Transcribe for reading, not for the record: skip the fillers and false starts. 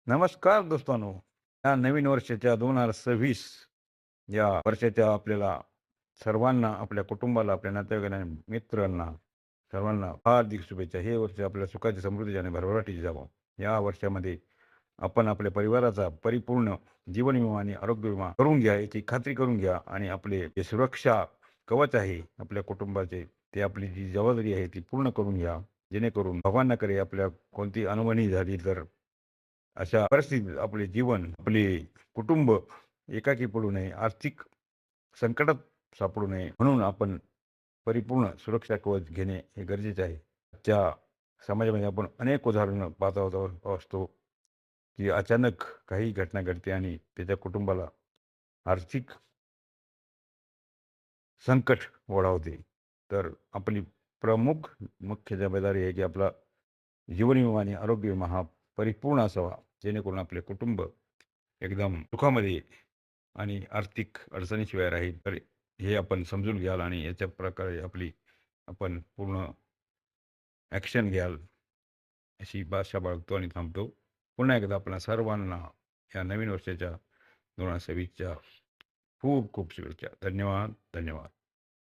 नमस्कार दोस्तांनो. या नवीन वर्षाच्या 2026 या वर्षाच्या आपल्याला सर्वांना, आपल्या कुटुंबाला, आपल्या नातेवाईकांना, मित्रांना सर्वांना हार्दिक शुभेच्छा. हे वर्ष आपल्याला सुखाची, समृद्धीची आणि भरभराटीची जावो. या वर्षामध्ये आपण आपल्या परिवाराचा परिपूर्ण जीवन विमा आणि आरोग्य विमा करून घ्या, याची खात्री करून घ्या आणि आपले जे सुरक्षा कवच आहे आपल्या कुटुंबाचे, ते आपली जी जबाबदारी आहे ती पूर्ण करून घ्या. जेणेकरून भगवान न करे आपल्या कोणती अनहोनी झाली तर अशा परिस्थितीत आपले जीवन, आपले कुटुंब एकाकी पडू नये, आर्थिक संकटात सापडू नये, म्हणून आपण परिपूर्ण सुरक्षा कवच घेणे हे गरजेचे आहे. आजच्या समाजामध्ये आपण अनेक उदाहरणं असतो, की अचानक काही घटना घडते आणि त्याच्या कुटुंबाला आर्थिक संकट ओढावते. तर आपली प्रमुख मुख्य जबाबदारी आहे, की आपला जीवन विमा आणि आरोग्य विमा हा परिपूर्ण असावा, जेणेकरून आपले कुटुंब एकदम सुखामध्ये आणि आर्थिक अडचणीशिवाय राहील. तर हे आपण समजून घ्याल आणि याच्या प्रकारे आपण पूर्ण ॲक्शन घ्याल, अशी आशा बाळगतो आणि थांबतो. पुन्हा एकदा आपल्या सर्वांना या नवीन वर्षाच्या 2026च्या खूप खूप शुभेच्छा. धन्यवाद, धन्यवाद.